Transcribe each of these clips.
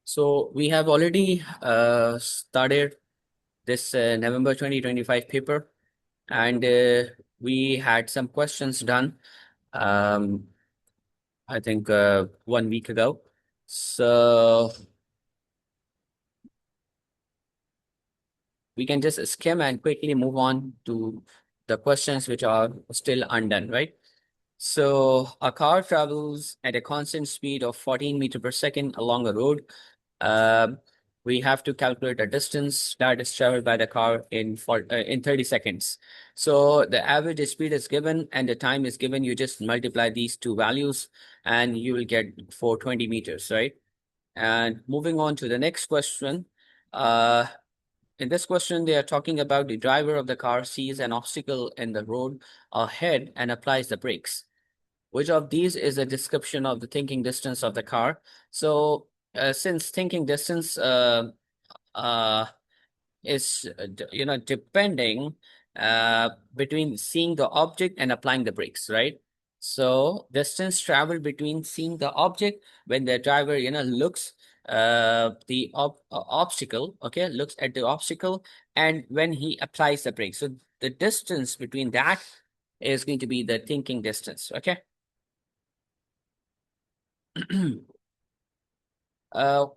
So we have already started this November 2025 paper, and we had some questions done, um, I think 1 week ago. So we can just skim and quickly move on to the questions which are still undone, right? So a car travels at a constant speed of 14 meters per second along a road. Um, we have to calculate the distance that is traveled by the car in 30 seconds. So the average speed is given and the time is given. You just multiply these two values and you will get 420 meters, right? And moving on to the next question. Uh, in this question, they are talking about the driver of the car sees an obstacle in the road ahead and applies the brakes. Which of these is a description of the thinking distance of the car? So, since thinking distance uh, is, depending between seeing the object and applying the brakes, right? So, distance traveled between seeing the object when the driver, looks the obstacle, okay, looks at the obstacle, and when he applies the brakes. So, the distance between that is going to be the thinking distance, okay?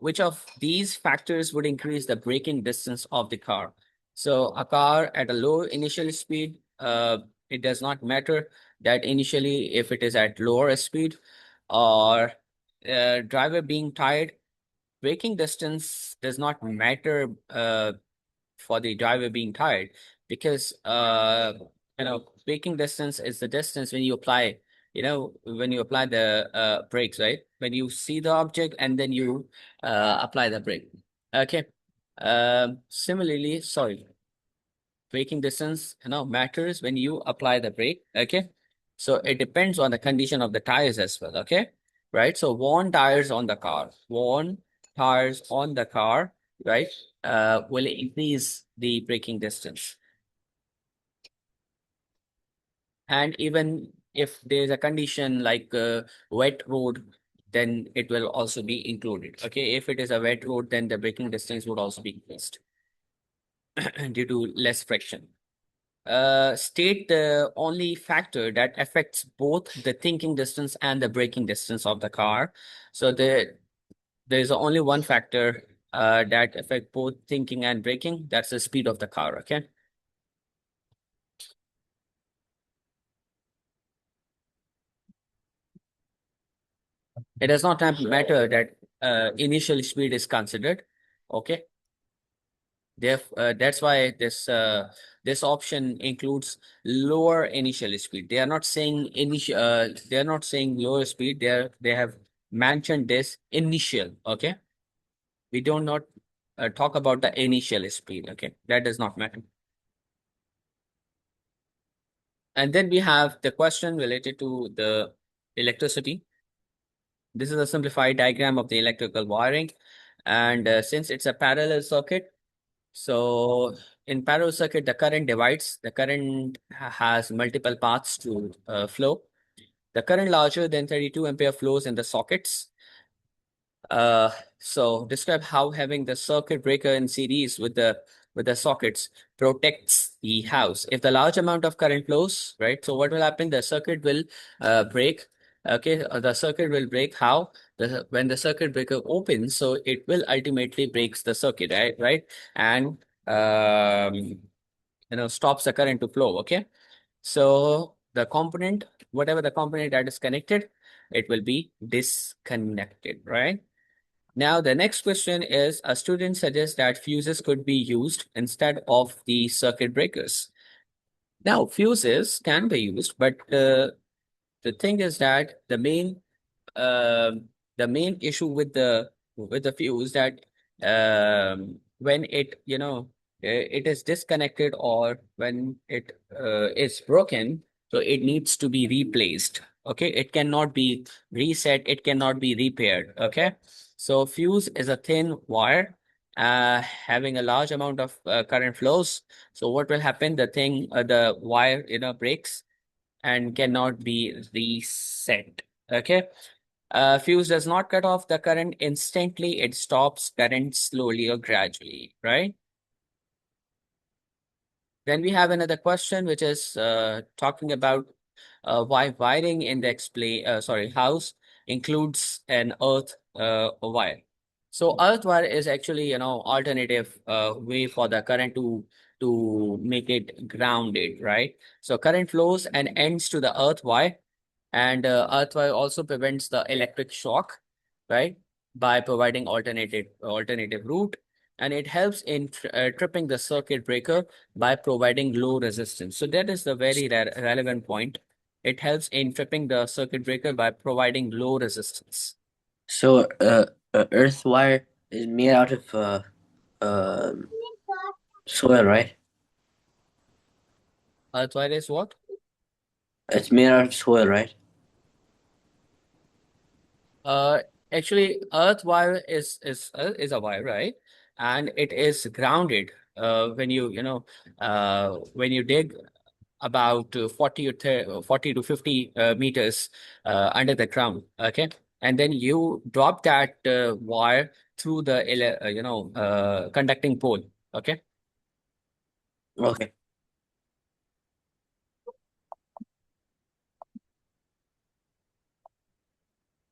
Which of these factors would increase the braking distance of the car? So a car at a low initial speed, it does not matter that initially if it is at lower speed or driver being tired, braking distance does not matter for the driver being tired because braking distance is the distance when you apply when you apply the brakes, right? When you see the object and then you apply the brake. Okay. Similarly, sorry, braking distance matters when you apply the brake. Okay. So it depends on the condition of the tires as well. Okay. Right. So worn tires on the car, right, will increase the braking distance. And even if there's a condition like wet road, then it will also be included. Okay. If it is a wet road, then the braking distance would also be increased due to less friction. State the only factor that affects both the thinking distance and the braking distance of the car. So there's only one factor that affect both thinking and braking. That's the speed of the car. Okay. It does not matter that initial speed is considered. Okay. That's why this option includes lower initial speed. They are not saying initial. They are not saying lower speed. They have mentioned this initial. Okay, we do not talk about the initial speed. Okay, that does not matter. And then we have the question related to the electricity. This is a simplified diagram of the electrical wiring, and since it's a parallel circuit. So in parallel circuit, the current divides. The current has multiple paths to flow. The current larger than 32 ampere flows in the sockets. Uh, so describe how having the circuit breaker in series with the sockets protects the house. If the large amount of current flows, right? So what will happen? The circuit will break. Okay, the circuit will break. How? When the circuit breaker opens, so it will ultimately breaks the circuit, right? Right, and stops the current to flow. Okay, so the component, whatever the component that is connected, it will be disconnected, right? Now, the next question is a student suggests that fuses could be used instead of the circuit breakers. Now, fuses can be used, but the thing is that the main issue with the fuse that when it is disconnected or when it is broken, so it needs to be replaced. Okay, it cannot be reset, it cannot be repaired. Okay, so fuse is a thin wire having a large amount of current flows. So what will happen? The wire breaks and cannot be reset. Okay. Fuse does not cut off the current instantly. It stops current slowly or gradually, right? Then we have another question, which is talking about why wiring in the house includes an earth wire. So earth wire is actually, alternative way for the current to make it grounded, right? So current flows and ends to the earth wire, and earth wire also prevents the electric shock, right? By providing alternative route, and it helps in tripping the circuit breaker by providing low resistance. So that is the very relevant point. It helps in tripping the circuit breaker by providing low resistance. So, earth wire is made out of um soil, right? Earth wire is what? It's made out of soil, right? Uh, Actually, earth wire is a wire, right? And it is grounded. When you dig about 40 to 50 meters under the ground, okay, and then you drop that wire through the conducting pole, okay. Okay.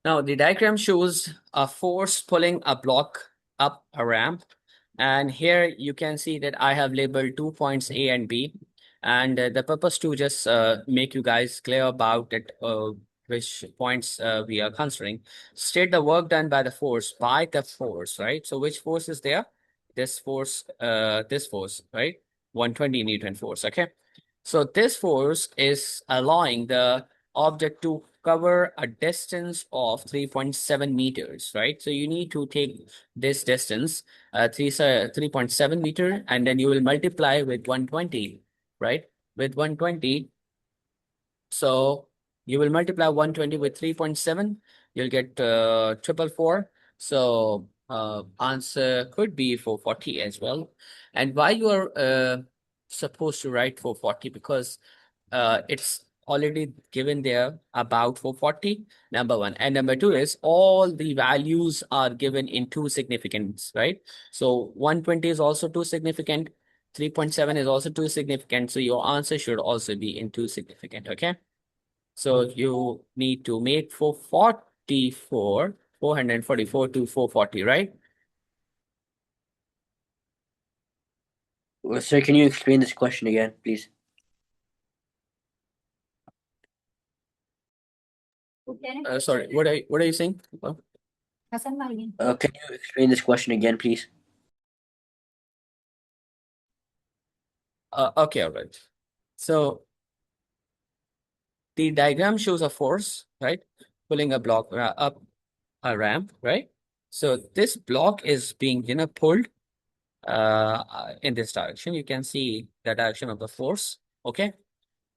Now, the diagram shows a force pulling a block up a ramp. And here you can see that I have labeled 2 points A and B. And the purpose to just make you guys clear about it, which points we are considering. State the work done by the force, right? So which force is there? This force, right? 120 Newton force, okay? So this force is allowing the object to cover a distance of 3.7 meters, right? So you need to take this distance, 3.7 meter, and then you will multiply with 120, right? With 120, so you will multiply 120 with 3.7, you'll get 444. So answer could be 440 as well. And why you are supposed to write 440? Because it's already given there about 440, number one. And number two is all the values are given in two significance, right? So 120 is also two significant, 3.7 is also two significant. So your answer should also be in two significant, okay? So you need to make 444 to 440, right? Well, sir, can you explain this question again, please? Sorry, what are you saying? Can you explain this question again, please? Okay, all right. So the diagram shows a force, right? Pulling a block up a ramp, right? So this block is being, pulled in this direction. You can see the direction of the force, okay?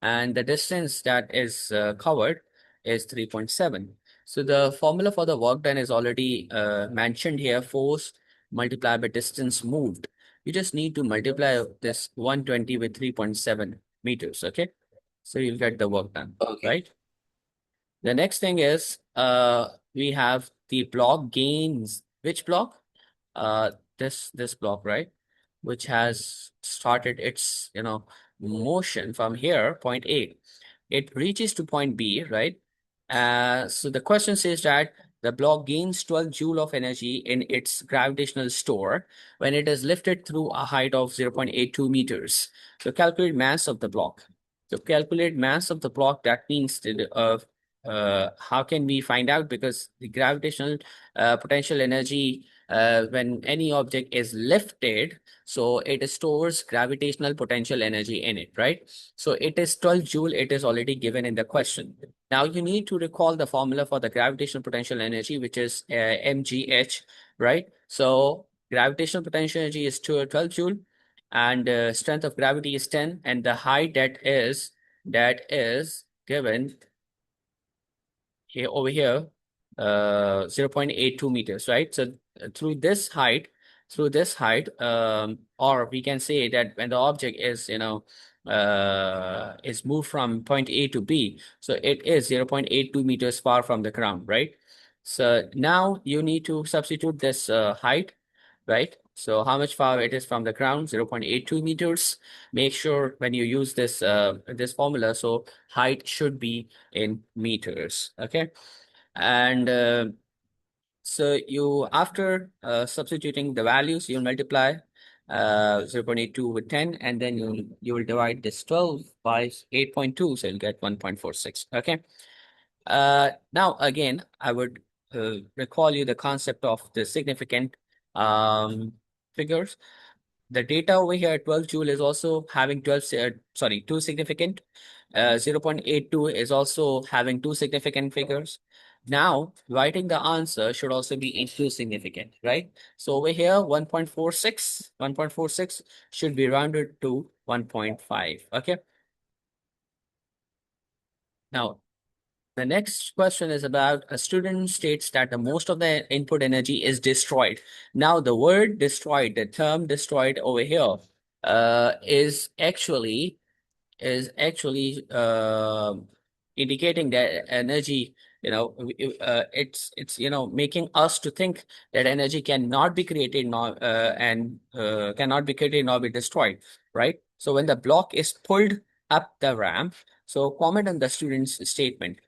And the distance that is covered is 3.7. So the formula for the work done is already mentioned here, force multiplied by distance moved. You just need to multiply this 120 with 3.7 meters, okay? So you'll get the work done, Okay. right? The next thing is we have the block gains. Which block? This block, right? Which has started its, motion from here, point A. It reaches to point B, right? So the question says that the block gains 12 joule of energy in its gravitational store when it is lifted through a height of 0.82 meters. So calculate mass of the block. To calculate mass of the block, that means how can we find out? Because the gravitational potential energy, when any object is lifted, so it stores gravitational potential energy in it, right? So it is 12 joule. It is already given in the question. Now you need to recall the formula for the gravitational potential energy, which is mgh, right? So gravitational potential energy is 12 joule, and strength of gravity is 10, and the height that is given here over here 0.82 meters, right? So through this height, or we can say that when the object is, is moved from point A to B, so it is 0.82 meters far from the ground, right? So now you need to substitute this height, right? So how much far it is from the ground? 0.82 meters. Make sure when you use this formula, so height should be in meters. Okay. And so you, after substituting the values, you multiply 0.82 with 10, and then you will divide this 12 by 8.2, so you'll get 1.46. Okay. Now again, I would recall you the concept of the significant figures. The data over here, 12 joule, is also having 2 significant. 0.82 is also having 2 significant figures. Now, writing the answer should also be in 2 significant, right? So over here, 1.46 should be rounded to 1.5. Okay. Now, the next question is about a student states that the most of the input energy is destroyed. Now, the word destroyed, the term destroyed over here, is actually indicating that energy, it's making us to think that energy cannot be created nor and cannot be created nor be destroyed, right? So when the block is pulled up the ramp, so comment on the student's statement.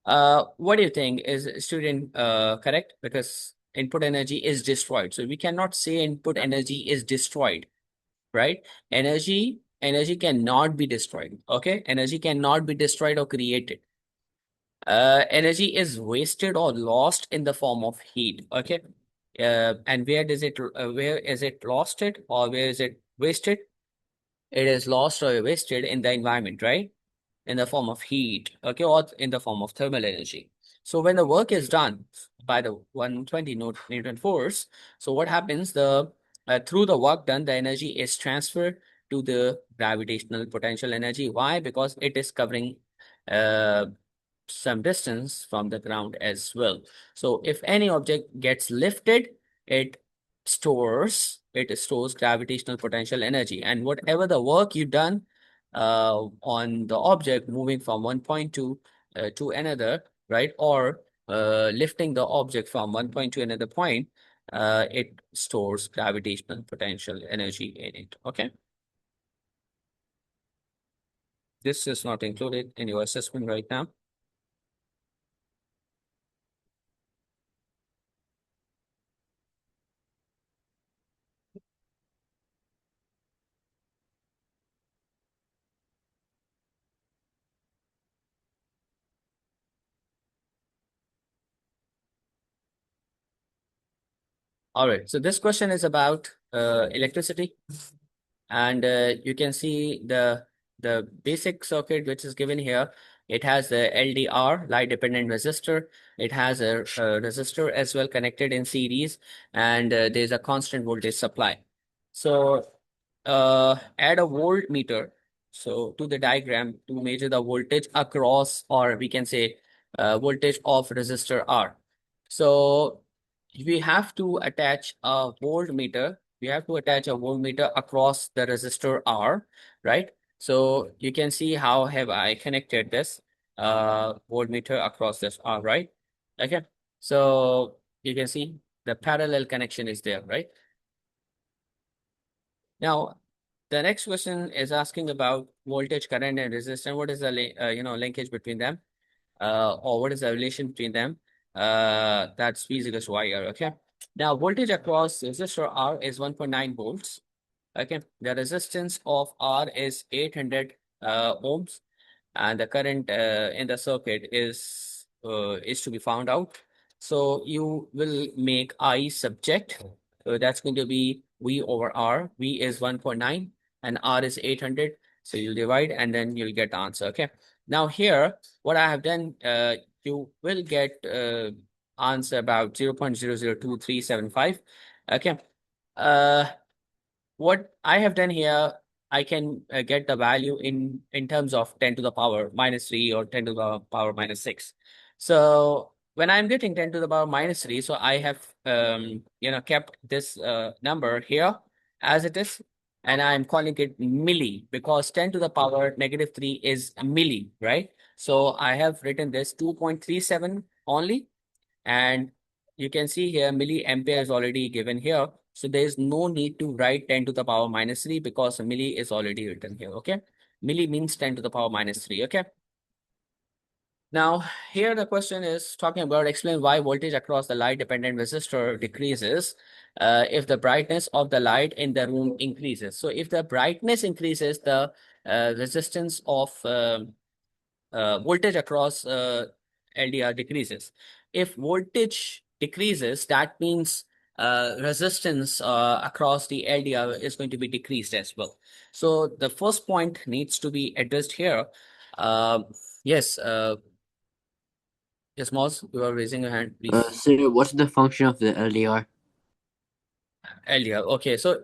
What do you think? Is student correct? Because input energy is destroyed. So we cannot say input energy is destroyed, right? Energy cannot be destroyed. Okay. Energy cannot be destroyed or created. Energy is wasted or lost in the form of heat. Okay. And where is it lost it, or where is it wasted? It is lost or wasted in the environment, right? In the form of heat, okay, or in the form of thermal energy. So when the work is done by the 120 Newton force, so what happens? The through the work done, the energy is transferred to the gravitational potential energy. Why? Because it is covering uh, some distance from the ground as well. So if any object gets lifted, it stores gravitational potential energy, and whatever the work you done on the object moving from one point to another, right? Or lifting the object from one point to another point, it stores gravitational potential energy in it. Okay. This is not included in your assessment right now. All right. So this question is about electricity. And you can see the basic circuit which is given here. It has the LDR, light dependent resistor. It has a resistor as well connected in series, and there's a constant voltage supply. So add a voltmeter so to the diagram to measure the voltage across, or we can say voltage of resistor R. So we have to attach a voltmeter. We have to attach a voltmeter across the resistor R, right? So you can see how have I connected this voltmeter across this R, right? Okay. So you can see the parallel connection is there, right? Now, the next question is asking about voltage, current, and resistance. What is the linkage between them? Or what is the relation between them? That's V is equals to YR. Okay. Now, voltage across resistor R is 1.9 volts. Okay. The resistance of R is 800 ohms, and the current in the circuit is to be found out. So you will make I subject. So that's going to be V over R. V is 1.9 and R is 800. So you'll divide and then you'll get the answer. Okay. Now here, what I have done, you will get answer about 0.002375. Okay. Uh, what I have done here, I can get the value in terms of 10 to the power minus 3 or 10 to the power minus 6. So when I'm getting 10 to the power minus 3, so I have kept this number here as it is, and I'm calling it milli because 10 to the power negative 3 is milli, right? So I have written this 2.37 only, And you can see here milliampere is already given here. So there is no need to write 10 to the power minus 3 because milli is already written here. Okay. Milli means 10 to the power minus 3. Okay. Now, here the question is talking about explain why voltage across the light dependent resistor decreases if the brightness of the light in the room increases. So if the brightness increases, the resistance of voltage across LDR decreases. If voltage decreases, that means resistance across the LDR is going to be decreased as well. So the first point needs to be addressed here. Uh, yes, yes, Moz, you are raising your hand, please. Sir, what's the function of the LDR? LDR. Okay, so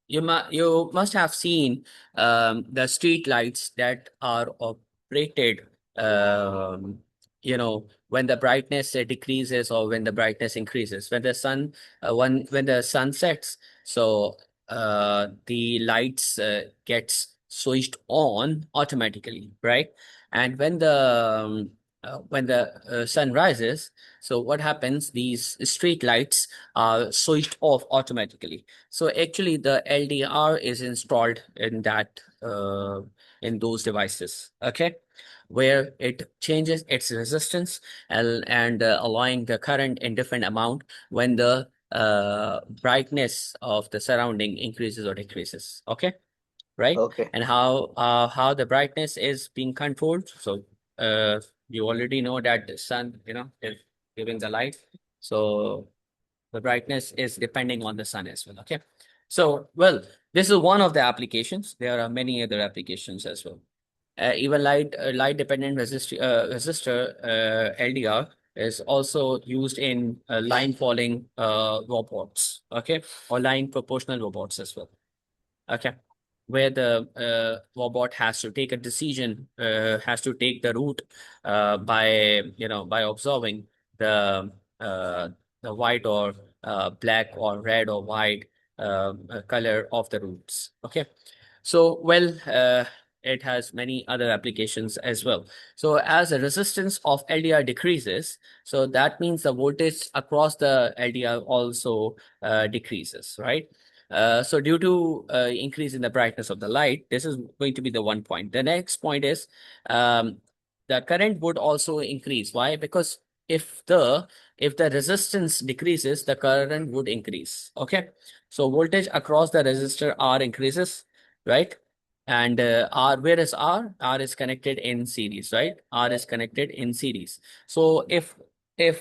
you must have seen the street lights that are operated when the brightness decreases or when the brightness increases. When the sun sets, so the lights gets switched on automatically, right? And when the sun rises, so what happens? These street lights are switched off automatically. So actually, the LDR is installed in in those devices, okay, where it changes its resistance and allowing the current in different amount when the brightness of the surrounding increases or decreases, okay, right? Okay. And how the brightness is being controlled. So you already know that the sun, is giving the light. So the brightness is depending on the sun as well. Okay. So, well, this is one of the applications. There are many other applications as well. Even light dependent resistor LDR is also used in line following robots. Okay. Or line proportional robots as well. Okay. Where the robot has to take a decision, has to take the route by observing the uh, the white or black or red or white color of the routes. Okay. So, well, it has many other applications as well. So as the resistance of LDR decreases, so that means the voltage across the LDR also decreases, right? So due to increase in the brightness of the light, this is going to be the one point. The next point is um, the current would also increase. Why? Because if the resistance decreases, the current would increase. Okay. So voltage across the resistor R increases, right? And R, where is R? R is connected in series, right? R is connected in series. So if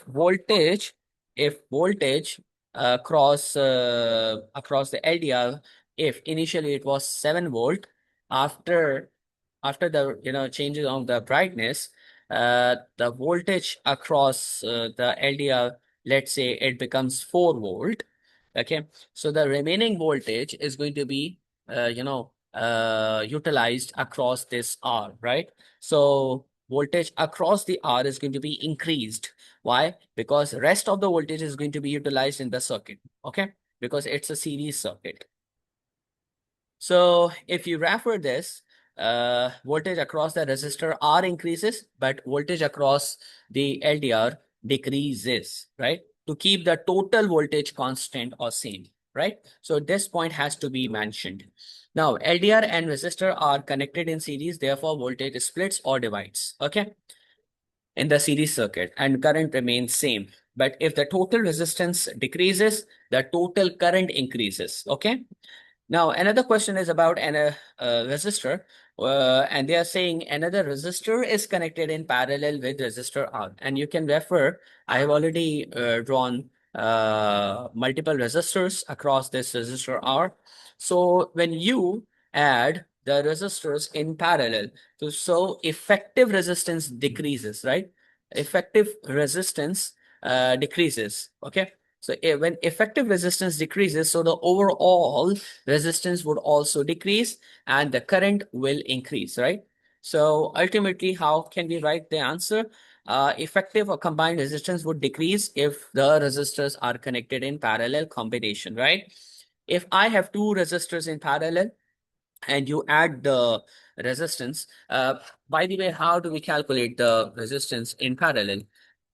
voltage if voltage across the LDR, if initially it was 7 volt, after the changes of the brightness, the voltage across the LDR, let's say it becomes 4 volt. Okay, so the remaining voltage is going to be utilized across this R, right? So voltage across the R is going to be increased. Why? Because rest of the voltage is going to be utilized in the circuit. Okay, because it's a series circuit. So if you refer this, voltage across the resistor R increases, but voltage across the LDR decreases, right? To keep the total voltage constant or same, right? So this point has to be mentioned. Now, LDR and resistor are connected in series, therefore voltage splits or divides, okay, in the series circuit and current remains same. But if the total resistance decreases, the total current increases, okay? Now, another question is about a resistor, and they are saying another resistor is connected in parallel with resistor R. And you can refer, I have already drawn multiple resistors across this resistor R. So when you add the resistors in parallel, so effective resistance decreases, right? Effective resistance decreases, okay? So when effective resistance decreases, so the overall resistance would also decrease and the current will increase, right? So ultimately, how can we write the answer? Effective or combined resistance would decrease if the resistors are connected in parallel combination, right? If I have two resistors in parallel, and you add the resistance. By the way, how do we calculate the resistance in parallel?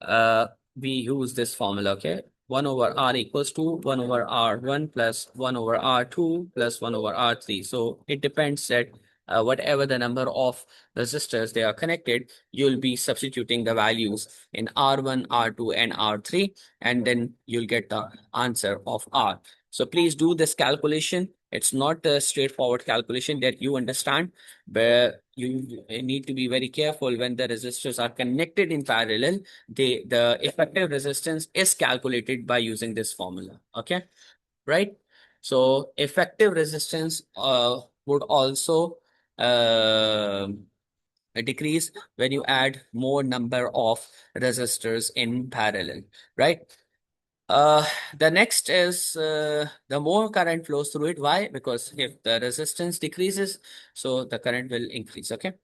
Uh, we use this formula, okay? 1 over R equals to 1 over R1 plus 1 over R2 plus 1 over R3. So it depends that whatever the number of resistors they are connected, you'll be substituting the values in R1, R2, and R3, and then you'll get the answer of R. So please do this calculation. It's not a straightforward calculation that you understand, but you need to be very careful when the resistors are connected in parallel. The effective resistance is calculated by using this formula. Okay, right? So effective resistance would also uh, decrease when you add more number of resistors in parallel, right? Uh, the next is the more current flows through it. Why? Because if the resistance decreases, so the current will increase. Okay.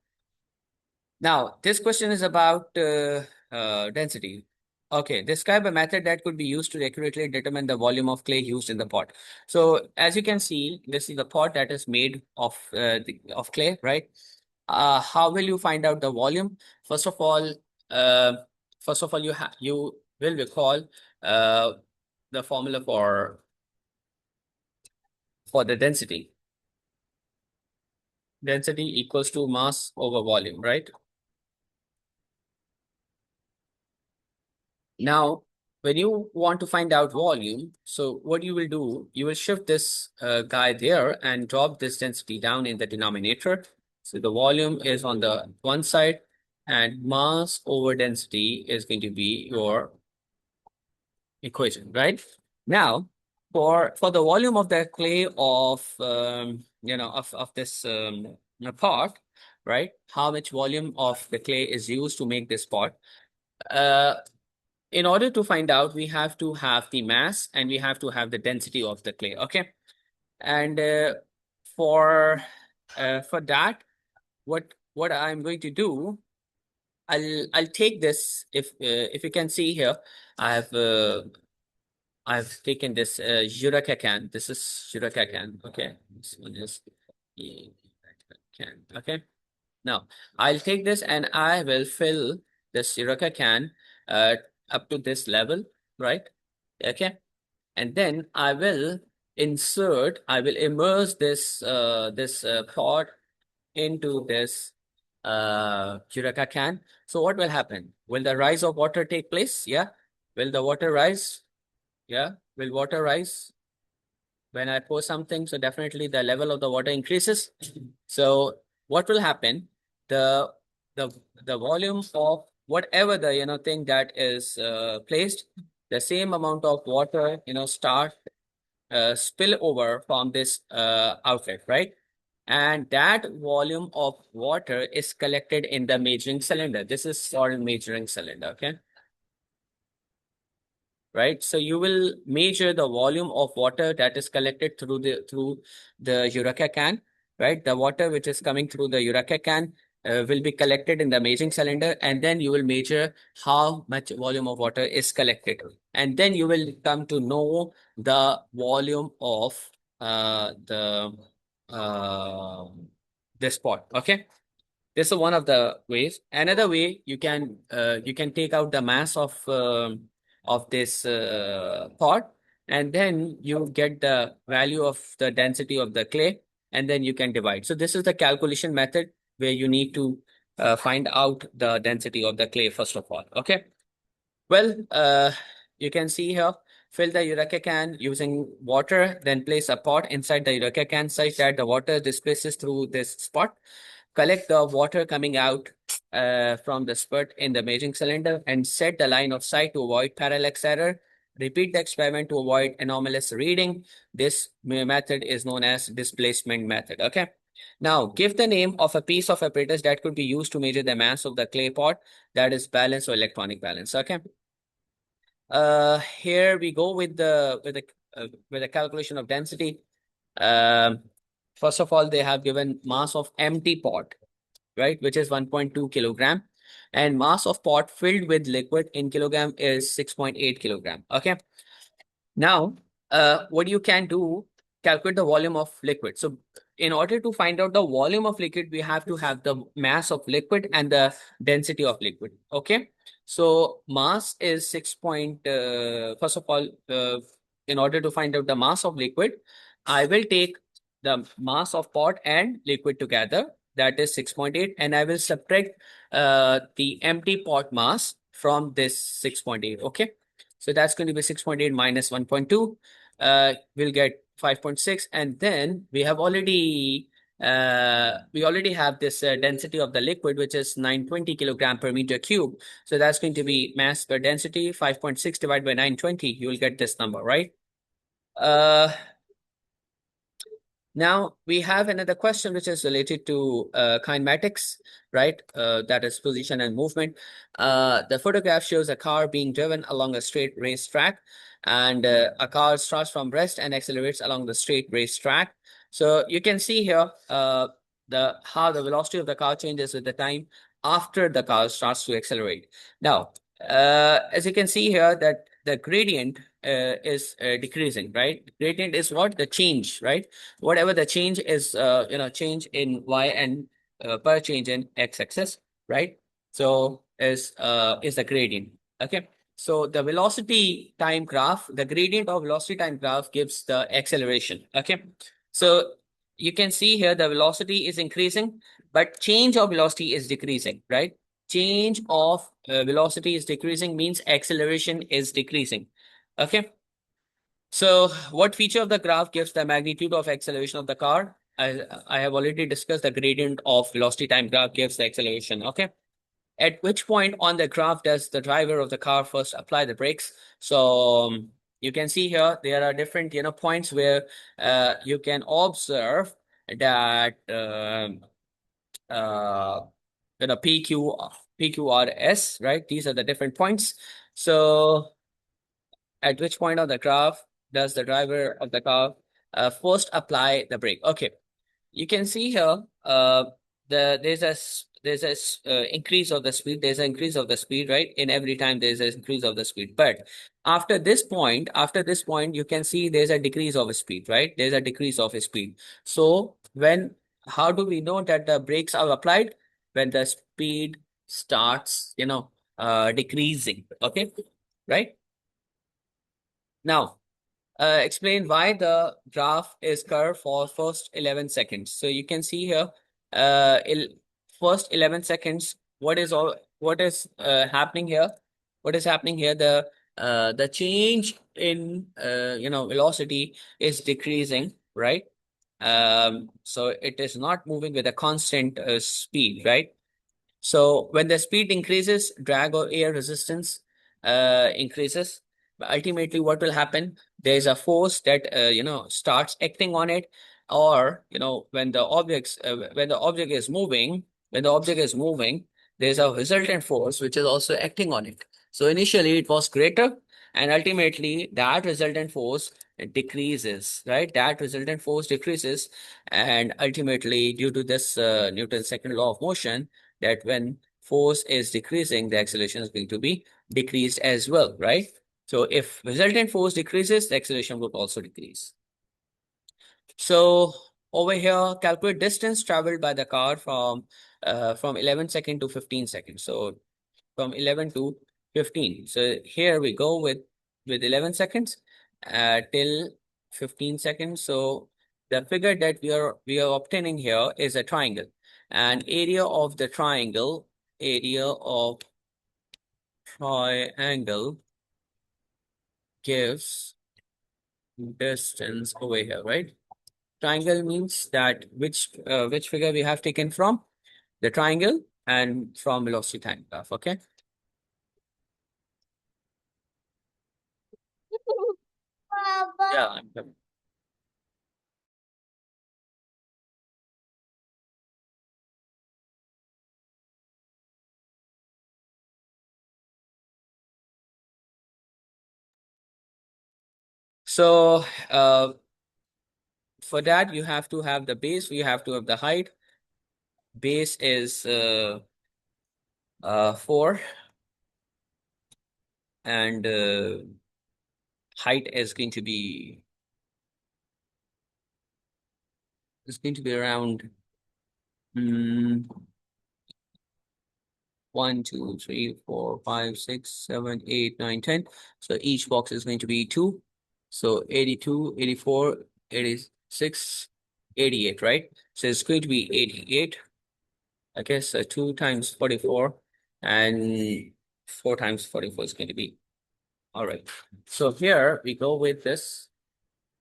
Now, this question is about density. Okay, describe a method that could be used to accurately determine the volume of clay used in the pot. So, as you can see, this is the pot that is made of clay, right? How will you find out the volume? First of all, uh, you will recall uh, the formula for the density. Density equals to mass over volume, right? Now, when you want to find out volume, so what you will do, you will shift this guy there and drop this density down in the denominator. So the volume is on the one side and mass over density is going to be your equation, right? Now, for the volume of the clay of this pot, right? How much volume of the clay is used to make this pot? Uh, in order to find out, we have to have the mass and we have to have the density of the clay. Okay, and for for that, what I'm going to do, I'll take this. If you can see here, I've taken this Juraka can. This is Juraka can. Okay, this one is can. Okay, now I'll take this and I will fill this Juraka can uh, up to this level, right? Okay, and then I will immerse this pot into this Juraka can. So what will happen? Will the rise of water take place? Yeah. Will the water rise? Yeah. Will water rise when I pour something? So definitely the level of the water increases. So what will happen? The the the volume of whatever the thing that is placed, the same amount of water start spill over from this outlet, right? And that volume of water is collected in the measuring cylinder. This is called measuring cylinder, okay? Right? So you will measure the volume of water that is collected through the Eureka can, right? The water which is coming through the Eureka can will be collected in the measuring cylinder, and then you will measure how much volume of water is collected. And then you will come to know the volume of the uh, this pot. Okay. This is one of the ways. Another way you can take out the mass of this pot, and then you get the value of the density of the clay, and then you can divide. So this is the calculation method where you need to find out the density of the clay first of all. Okay. Well, you can see here. Fill the Eureka can using water, then place a pot inside the Eureka can such that the water displaces through this spot. Collect the water coming out from the spurt in the measuring cylinder and set the line of sight to avoid parallax error. Repeat the experiment to avoid anomalous reading. This method is known as displacement method. Okay. Now, give the name of a piece of apparatus that could be used to measure the mass of the clay pot, that is balance or electronic balance. Okay. Here we go with the calculation of density. Um, First of all, they have given mass of empty pot, right, which is 1.2 kilogram, and mass of pot filled with liquid in kilogram is 6.8 kilogram. Okay. Now, what you can do, calculate the volume of liquid. So in order to find out the volume of liquid, we have to have the mass of liquid and the density of liquid. Okay. So mass is first of all, in order to find out the mass of liquid, I will take the mass of pot and liquid together, that is 6.8, and I will subtract the empty pot mass from this 6.8. Okay. So that's going to be 6.8 minus 1.2. We'll get 5.6. And then we already have this density of the liquid, which is 920 kilogram per meter cube. So that's going to be mass per density, 5.6 divided by 920. You will get this number, right? Uh, Now we have another question which is related to kinematics, right? That is position and movement. The photograph shows a car being driven along a straight race track, and a car starts from rest and accelerates along the straight race track. So you can see here the how the velocity of the car changes with the time after the car starts to accelerate. Now, as you can see here, that the gradient is decreasing, right? Gradient is what? The change, right? Whatever the change is, change in y and per change in x-axis, right? So is the gradient. Okay. So the velocity time graph, the gradient of velocity time graph gives the acceleration. Okay. So you can see here the velocity is increasing, but change of velocity is decreasing, right? Change of velocity is decreasing means acceleration is decreasing. Okay. So what feature of the graph gives the magnitude of acceleration of the car? I have already discussed the gradient of velocity time graph gives the acceleration. Okay. At which point on the graph does the driver of the car first apply the brakes? So you can see here there are different points where you can observe that uh, PQRS, right? These are the different points. So at which point on the graph does the driver of the car first apply the brake? Okay, you can see here there's a increase of the speed. There's an increase of the speed, right? In every time there's an increase of the speed. But after this point, you can see there's a decrease of speed, right? There's a decrease of speed. So how do we know that the brakes are applied? When the speed starts, decreasing. Okay, right? Now, explain why the graph is curved for first 11 seconds. So you can see here, first 11 seconds, what is happening here? What is happening here? The change in velocity is decreasing, right? So it is not moving with a constant speed, right? So when the speed increases, drag or air resistance increases. But ultimately, what will happen? There's a force that starts acting on it, or when the object is moving, there's a resultant force which is also acting on it. So initially, it was greater, and ultimately, that resultant force decreases, right? That resultant force decreases, and ultimately, due to this Newton's second law of motion, that when force is decreasing, the acceleration is going to be decreased as well, right? So if resultant force decreases, the acceleration would also decrease. So over here, calculate distance traveled by the car from 11 seconds to 15 seconds. So from 11 to 15. So here we go with 11 seconds till 15 seconds. So the figure that we are obtaining here is a triangle, and area of triangle gives distance over here, right? Triangle means that which figure we have taken from the triangle and from velocity time graph. Okay. Yeah. I'm coming. So for that, you have to have the base, you have to have the height. Base is 4, and height is going to be around mm, 1, 2, 3, 4, 5, 6, 7, 8, 9, 10. So each box is going to be 2. So 82, 84, 86, 88, right? So it's going to be 88. Okay, so 2 times 44 and 4 times 44 is going to be. All right. So here we go with this.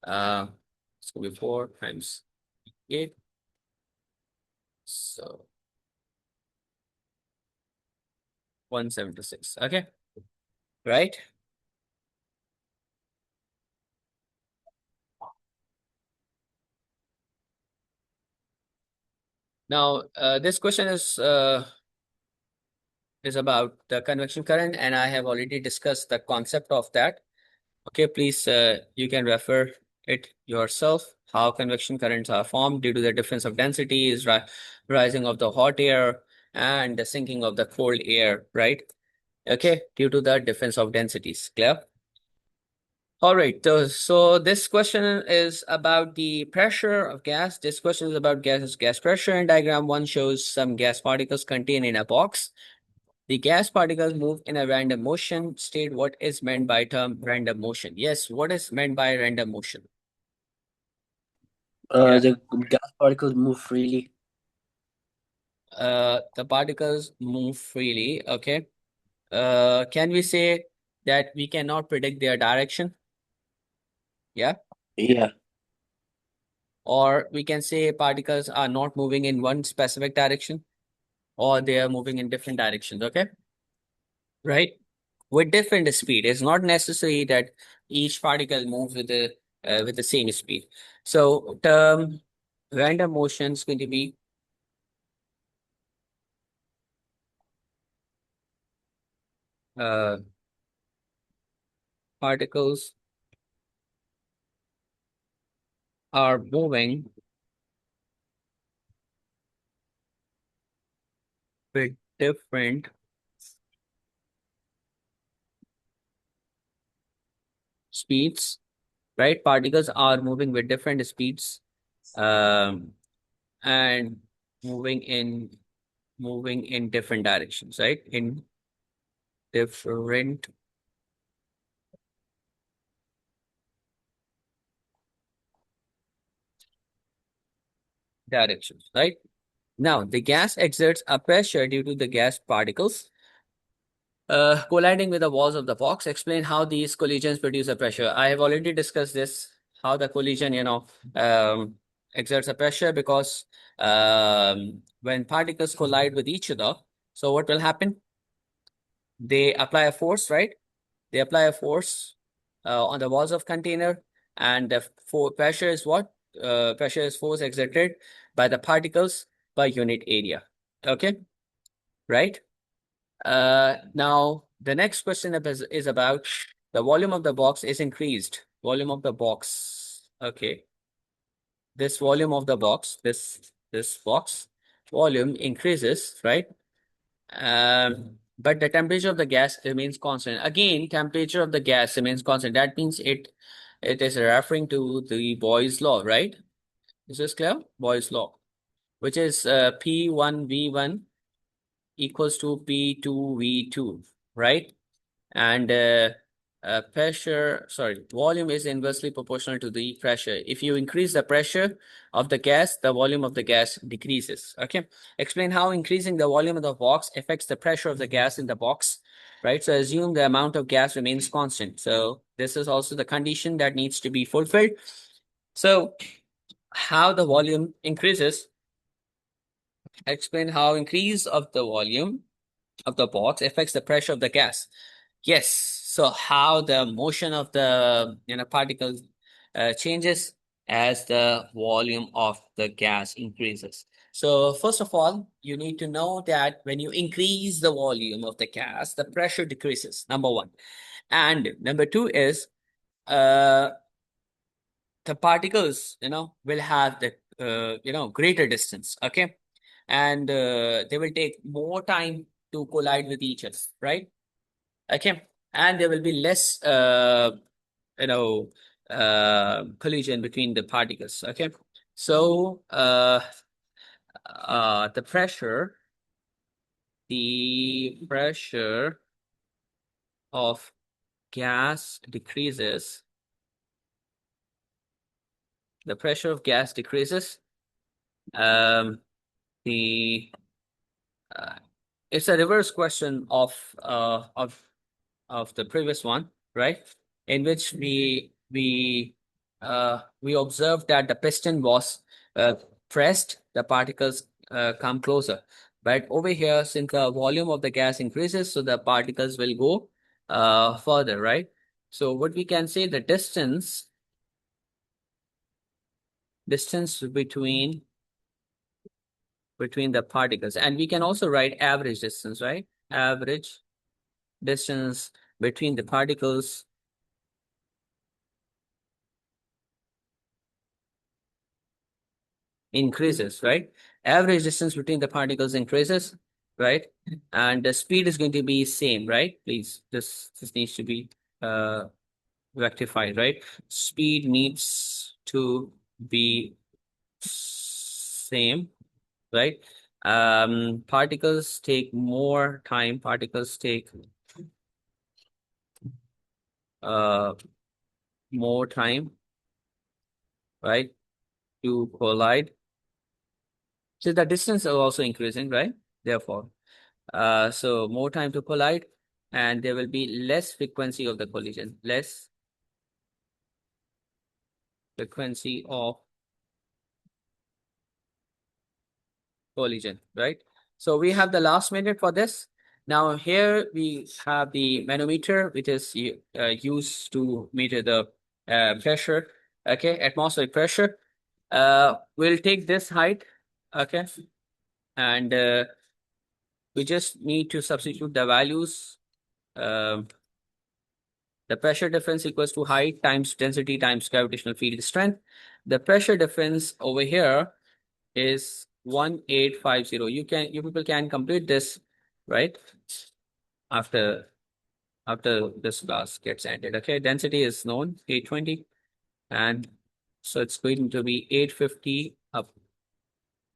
It's going to be 4 times 8. So 176. Okay, right? Now, this question is about the convection current, and I have already discussed the concept of that. Okay, please, you can refer it yourself. How convection currents are formed due to the difference of density is rising of the hot air and the sinking of the cold air, right? Okay, due to the difference of densities. Clear? All right, so this question is about the pressure of gas. This question is about gas pressure. In diagram 1 shows some gas particles contained in a box. The gas particles move in a random motion. State what is meant by term random motion. Yes, what is meant by random motion? Yeah. The gas particles move freely. The particles move freely. Okay. Can we say that we cannot predict their direction? Yeah. Yeah. Or we can say particles are not moving in one specific direction, or they are moving in different directions. Okay. Right. With different speed. It's not necessary that each particle moves with the same speed. So term random motion is going to be uh, particles are moving with different speeds, right? Particles are moving with different speeds, um, and moving in different directions, right? In different directions, right? Now, the gas exerts a pressure due to the gas particles colliding with the walls of the box. Explain how these collisions produce a pressure. I have already discussed this, how the collision, exerts a pressure because when particles collide with each other, so what will happen? They apply a force, right? They apply a force on the walls of container, and the pressure is what? Pressure is force exerted by the particles per unit area. Okay, right? Now the next question is about the volume of the box is increased. Volume of the box. Okay, this volume of the box, this box volume increases, right? But the temperature of the gas remains constant. Again, temperature of the gas remains constant. That means it is referring to the Boyle's law, right? Is this clear? Boyle's law, which is P1V1 equals to P2V2, right? And volume is inversely proportional to the pressure. If you increase the pressure of the gas, the volume of the gas decreases. Okay. Explain how increasing the volume of the box affects the pressure of the gas in the box, right? So assume the amount of gas remains constant. So this is also the condition that needs to be fulfilled. So how the volume increases, explain how increase of the volume of the box affects the pressure of the gas. Yes. So how the motion of the particles changes as the volume of the gas increases. So first of all, you need to know that when you increase the volume of the gas, the pressure decreases. Number one, and number two is uh, the particles will have the greater distance. Okay, and they will take more time to collide with each other, right? Okay, and there will be less you know collision between the particles. Okay, so the pressure the pressure of gas decreases, the pressure of gas decreases, um, the it's a reverse question of the previous one, right? In which we observed that the piston was pressed, the particles come closer. But over here, since the volume of the gas increases, so the particles will go further, right? So what we can say, the distance between the particles, and we can also write average distance, right? Average distance between the particles increases, right? Average distance between the particles increases, right? And the speed is going to be same, right? Please, this needs to be uh rectified, right? Speed needs to be same, right? Particles take more time. Particles take uh more time, right, to collide. So the distance is also increasing, right? Therefore, so more time to collide, and there will be less frequency of the collision, less frequency of collision, right? So we have the last minute for this. Now here we have the manometer, which is used to measure the pressure, okay, atmospheric pressure. We'll take this height, okay, and we just need to substitute the values. Um, The pressure difference equals to height times density times gravitational field strength. The pressure difference over here is 1850. You people can complete this, right? After this class gets ended. Okay, density is known, 820, and so it's going to be 850 up